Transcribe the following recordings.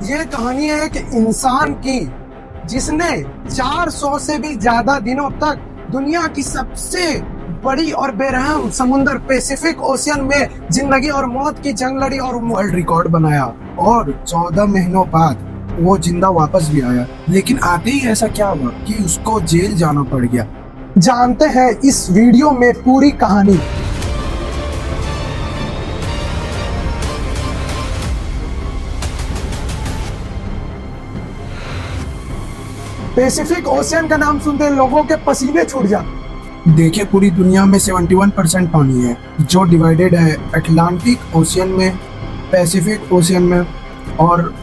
ये कहानी है एक इंसान की जिसने 400 से भी ज्यादा दिनों तक दुनिया की सबसे बड़ी और बेरहम समुद्र पैसिफिक ओशियन में जिंदगी और मौत की जंग लड़ी और वर्ल्ड रिकॉर्ड बनाया। और 14 महीनों बाद वो जिंदा वापस भी आया। लेकिन आते ही ऐसा क्या हुआ कि उसको जेल जाना पड़ गया। जानते हैं इस वीडियो में पूरी कहानी। पैसिफिक ओशियन का नाम सुनते लोगों के पसीने छूट जाते। देखिए, पूरी दुनिया में 71% पानी है जो डिवाइडेड है अटलांटिक ओशियन में, पैसिफिक ओशियन में और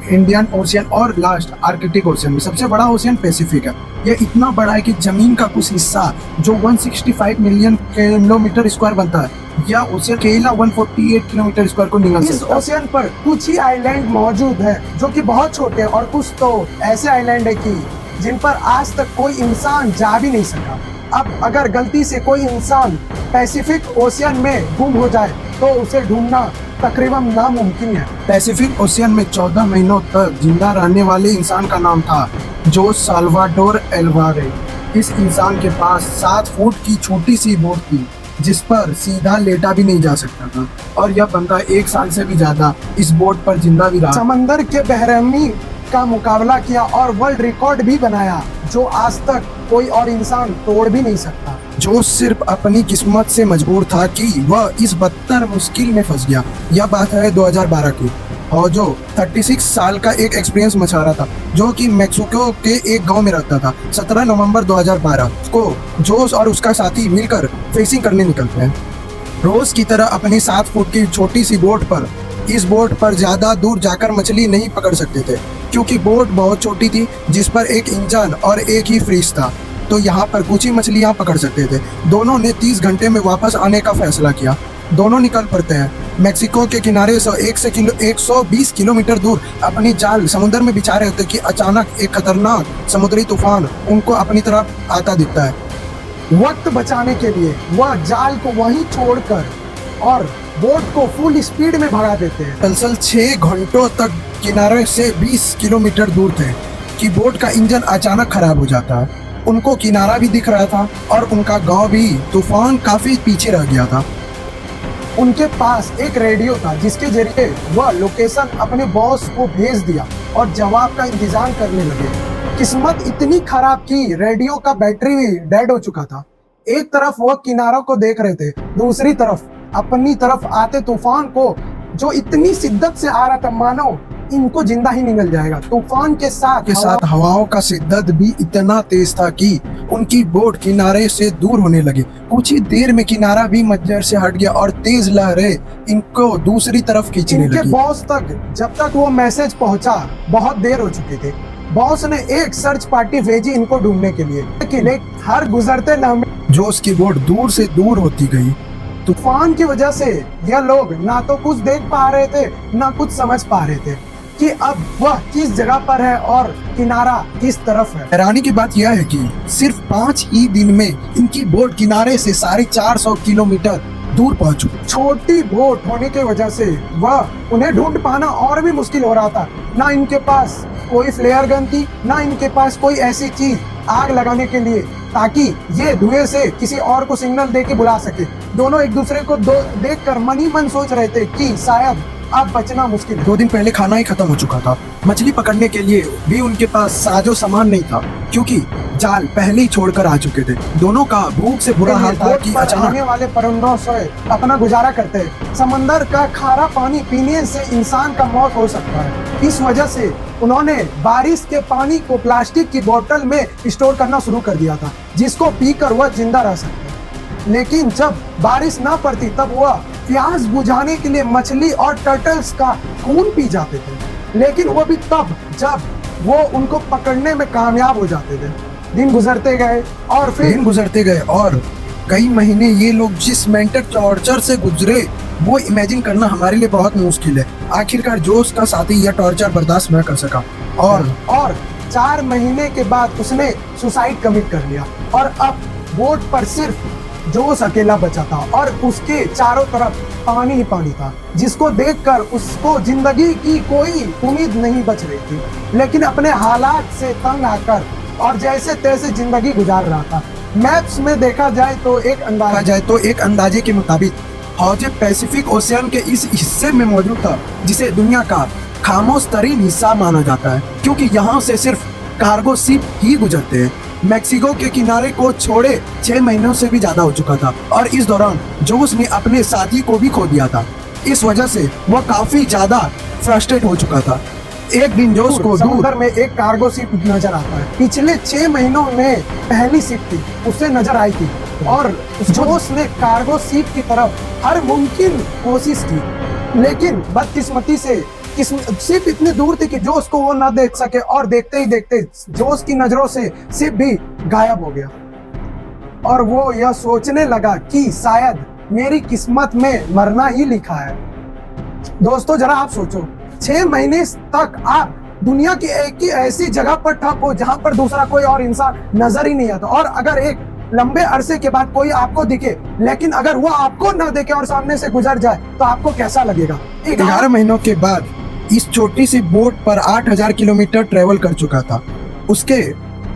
इंडियन ओशियन और लास्ट आर्कटिक ओशियन में। सबसे बड़ा ओशियन पैसिफिक है। यह इतना बड़ा है कि जमीन का कुछ हिस्सा जो 165 मिलियन किलोमीटर स्क्वायर बनता है, यह ओशियन अकेला 148 किलोमीटर स्क्वायर को निगल सकता है। इस ओशियन पर कुछ ही आइलैंड मौजूद है जो कि बहुत छोटे हैं और कुछ तो ऐसे आइलैंड है कि जिन पर आज तक कोई इंसान जा भी नहीं सका। अब अगर गलती से कोई इंसान पैसिफिक ओशियन में गुम हो जाए तो उसे ढूंढना तकरीबन नामुमकिन है। पैसिफिक ओशियन में 14 महीनों तक जिंदा रहने वाले इंसान का नाम था जो साल्वाडोर एल्वारेज। इस इंसान के पास 7 फुट की छोटी सी बोट थी जिस पर सीधा लेटा भी नहीं जा सकता था, और यह बंदा 1 साल से भी ज्यादा इस बोट पर जिंदा भी रहा। समंदर के बेरहमी का मुकाबला किया और वर्ल्ड रिकॉर्ड भी बनाया जो आज तक कोई और इंसान तोड़ भी नहीं सकता। जो सिर्फ अपनी किस्मत से मजबूर था कि वह इस बदतर मुश्किल में फंस गया। यह बात है 2012 की, और जो 36 साल का एक एक्सपीरियंस मछुआरा था जो कि मैक्सिको के एक गांव में रहता था। 17 नवंबर 2012 को जोश और उसका साथी मिलकर फिशिंग करने निकलते हैं। रोज की तरह अपनी 7 फुट की छोटी सी बोट पर इस बोट पर ज्यादा दूर जाकर मछली नहीं पकड़ सकते थे क्योंकि बोट बहुत छोटी थी जिस पर एक इंजन और एक ही फ्रीज था, तो यहाँ पर कुछ ही मछलियाँ पकड़ सकते थे। दोनों ने 30 घंटे में वापस आने का फैसला किया। दोनों निकल पड़ते हैं। मैक्सिको के किनारे से 120 किलोमीटर दूर अपनी जाल समुद्र में बिछा रहे थे कि अचानक एक खतरनाक समुद्री तूफान उनको अपनी तरफ आता दिखता है। वक्त बचाने के लिए वह जाल को वहीं छोड़कर और बोट को फुल स्पीड में भगा देते हैं। दरअसल 6 घंटों तक किनारे से 20 किलोमीटर दूर थे कि बोट का इंजन अचानक खराब हो जाता है। उनको किनारा भी दिख रहा था और उनका गांव भी तूफान काफी पीछे रह गया था। उनके पास एक रेडियो था जिसके जरिए वह लोकेशन अपने बॉस को भेज दिया और जवाब का इंतजार करने लगे। किस्मत इतनी खराब कि रेडियो का बैटरी भी डेड हो चुका था। एक तरफ वह किनारों को देख रहे थे, दूसरी तरफ अपनी तरफ आते तूफान को जो इतनी शिद्दत से आ रहा था मानो इनको जिंदा ही निगल जाएगा। तूफान के साथ हवाओं का शिद्दत भी इतना तेज था कि उनकी बोट किनारे से दूर होने लगी। कुछ ही देर में किनारा भी मज्जर से हट गया और तेज लहरें इनको दूसरी तरफ खींचने लगी। इनके बॉस तक जब तक वो मैसेज पहुंचा बहुत देर हो चुकी थी। बॉस ने एक सर्च पार्टी भेजी इनको ढूंढने के लिए, लेकिन हर गुजरते लम्हे जो उसकी बोट दूर से दूर होती गई। तूफान की वजह से यह लोग ना तो कुछ देख पा रहे थे ना कुछ समझ पा रहे थे कि अब वह किस जगह पर है और किनारा किस तरफ है। हैरानी की बात यह है कि सिर्फ 5 ही दिन में इनकी बोट किनारे से 450 किलोमीटर दूर पहुंच चुकी। छोटी बोट होने की वजह से वह उन्हें ढूंढ पाना और भी मुश्किल हो रहा था। ना इनके पास कोई फ्लेयर गन थी, ना इनके पास कोई ऐसी चीज आग लगाने के लिए ताकि ये धुएं से किसी और को सिग्नल दे के बुला सके। दोनों एक दूसरे को देखकर मन ही मन सोच रहे थे कि शायद अब बचना मुश्किल है। 2 दिन पहले खाना ही खत्म हो चुका था। मछली पकड़ने के लिए भी उनके पास साजो सामान नहीं था क्योंकि जाल पहले ही छोड़कर आ चुके थे। दोनों का भूख से बुरा हाल था कि अचानक आने वाले परिंदों से अपना गुजारा करते हैं। समंदर का खारा पानी पीने से इंसान का मौत हो सकता है। इस वजह से उन्होंने बारिश के पानी को प्लास्टिक की बोतल में स्टोर करना शुरू कर दिया था जिसको पीकर वह जिंदा रह सकते। लेकिन जब बारिश ना पड़ती तब वह प्यास बुझाने के लिए मछली और टर्टल्स का खून पी जाते थे, लेकिन वो भी तब जब वो उनको पकड़ने में कामयाब हो जाते थे। दिन गुजरते गए और कई महीने ये लोग जिस मेंटल टॉर्चर से गुजरे वो इमेजिन करना हमारे लिए बहुत मुश्किल है। आखिरकार जोश का साथी यह टॉर्चर बर्दाश्त न कर सका और 4 महीने के बाद उसने सुसाइड कमिट कर लिया और अब बोट पर सिर्फ जोश अकेला बचा था और उसके चारों तरफ पानी ही पानी था, जिसको देखकर उसको जिंदगी की कोई उम्मीद नहीं बच रही थी। लेकिन अपने हालात से तंग आकर और जैसे तैसे जिंदगी गुजार रहा था। मैप्स में देखा जाए तो एक अंदाजे के मुताबिक हौजे पैसिफिक ओशियन के इस हिस्से में मौजूद था, जिसे दुनिया का खामोश तरीन हिस्सा माना जाता है, क्योंकि यहाँ से सिर्फ कार्गो शिप ही गुजरते हैं। मैक्सिको के किनारे को छोड़े 6 महीनों से भी ज्यादा हो चुका था और इस दौरान जोश ने अपने साथी को भी खो दिया था। इस वजह से वह काफी ज्यादा फ्रस्ट्रेट हो चुका था। एक दिन जोश को समुद्र में एक कार्गो शिप नजर आता है। पिछले 6 महीनों में पहली शिप थी, उसे नजर आई थी और जोश ने कार्गो शिप की तरफ हर मुमकिन कोशिश की, लेकिन बदकिस्मती से शिप इतनी दूर थी कि जोश को वो ना देख सके और देखते ही देखते जोश की नजरों से शिप भी गायब हो गया और वो यह सोचने लगा कि शायद मेरी किस्मत में मरना ही लिखा है। दोस्तों जरा आप सोचो, 6 महीने तक आप दुनिया की एक ही ऐसी जगह पर ठप हो जहां पर दूसरा कोई और इंसान नजर ही नहीं आता, और अगर एक लंबे अरसे के बाद कोई आपको दिखे लेकिन अगर वो आपको ना देखे और सामने से गुजर जाए तो आपको कैसा लगेगा। 11 महीनों के बाद इस छोटी सी बोट पर 8000 किलोमीटर ट्रेवल कर चुका था।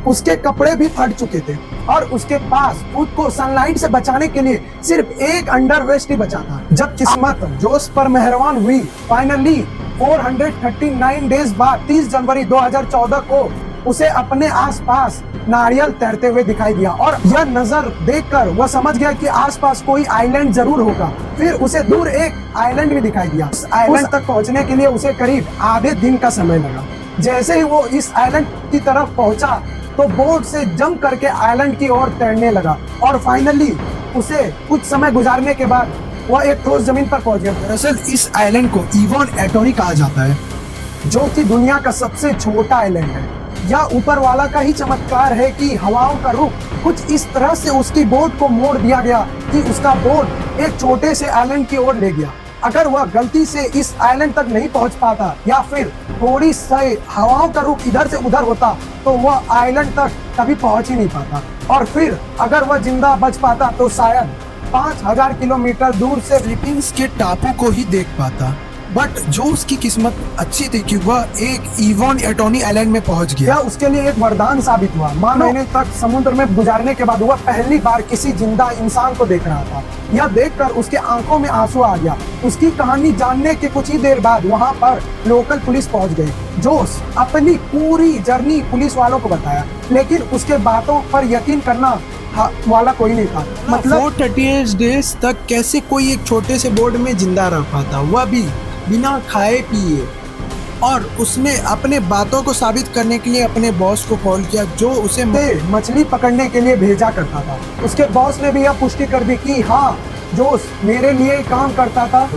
उसके कपड़े भी फट चुके थे और उसके पास खुद को सनलाइट से बचाने के लिए सिर्फ एक अंडरवेस्ट ही बचा था। जब किस्मत जोश पर मेहरबान हुई, फाइनली 439 डेज बाद 30 जनवरी 2014 को उसे अपने आसपास नारियल तैरते हुए दिखाई दिया और यह नजर देखकर वह समझ गया कि आसपास कोई आइलैंड जरूर होगा। फिर उसे दूर एक आइलैंड भी दिखाई दिया। उस आइलैंड तक पहुंचने के लिए उसे करीब आधे दिन का समय लगा। जैसे ही वो इस आइलैंड की तरफ पहुंचा तो बोट से जंप करके आइलैंड की ओर तैरने लगा और फाइनली उसे कुछ समय गुजारने के बाद वह एक ठोस जमीन पर पहुंच गया। दरअसल इस आइलैंड को इवॉन एटोनी कहा जाता है, जो कि दुनिया का सबसे छोटा आइलैंड है। यह ऊपर वाला का ही चमत्कार है कि हवाओं का रुख कुछ इस तरह से उसकी बोट को मोड़ दिया गया कि उसका बोट एक छोटे से आइलैंड की ओर ले गया। अगर वह गलती से इस आइलैंड तक नहीं पहुंच पाता या फिर थोड़ी सी हवाओं का रुख इधर से उधर होता तो वह आइलैंड तक कभी पहुंच ही नहीं पाता, और फिर अगर वह जिंदा बच पाता तो शायद 5000 किलोमीटर दूर से फिलीपींस के टापू को ही देख पाता। बट जो उसकी किस्मत अच्छी थी कि वह एक इवॉन एटोनी आइलैंड में पहुंच गया। यह उसके लिए एक वरदान साबित हुआ। माह महीने तक समुद्र में गुजारने के बाद वह पहली बार किसी जिंदा इंसान को देख रहा था। यह देखकर उसके आंखों में आंसू आ गया। उसकी कहानी जानने के कुछ ही देर बाद वहां पर लोकल पुलिस पहुंच गई। जोश अपनी पूरी जर्नी पुलिस वालों को बताया, लेकिन उसके बातों पर यकीन करना वाला कोई नहीं था। मतलब 438 डेज तक कैसे कोई एक छोटे से बोर्ड में जिंदा रह पाता, वह भी बिना खाए पिए। और उसने अपने बातों को साबित करने के लिए अपने बॉस को कॉल किया, जो उसे मछली पकड़ने के लिए भेजा करता था। उसके बॉस ने भी यह पुष्टि कर दी कि हाँ, जोश मेरे लिए काम करता था।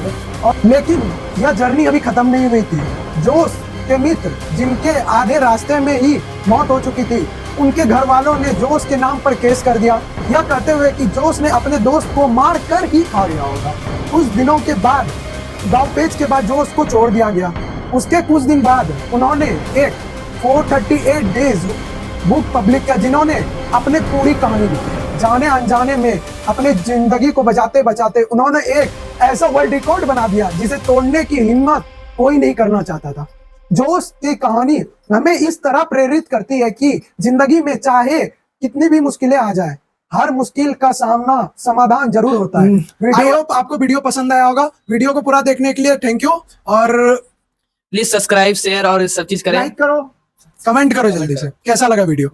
और लेकिन यह जर्नी अभी खत्म नहीं हुई थी। जोश के मित्र, जिनके आधे रास्ते में ही मौत हो चुकी थी, उनके घर वालों ने जोश के नाम पर केस कर दिया, यह कहते हुए कि जोश ने अपने दोस्त को मार कर ही खा लिया होगा। कुछ दिनों के बाद दावपेच के बाद जोश को छोड़ दिया गया। उसके कुछ दिन बाद उन्होंने एक 438 डेज बुक पब्लिक किया, जिन्होंने अपने पूरी कहानी लिखी। जाने अनजाने में अपने जिंदगी को बचाते बचाते उन्होंने एक ऐसा वर्ल्ड रिकॉर्ड बना दिया जिसे तोड़ने की हिम्मत कोई नहीं करना चाहता था। जोश की कहानी हमें इस तरह प्रेरित करती है कि जिंदगी में चाहे कितनी भी मुश्किलें आ जाए, हर मुश्किल का समाधान जरूर होता है। आई होप आपको वीडियो पसंद आया होगा। वीडियो को पूरा देखने के लिए थैंक यू, और प्लीज सब्सक्राइब, शेयर और सब चीज करें, लाइक करो, कमेंट करो जल्दी से कैसा लगा वीडियो।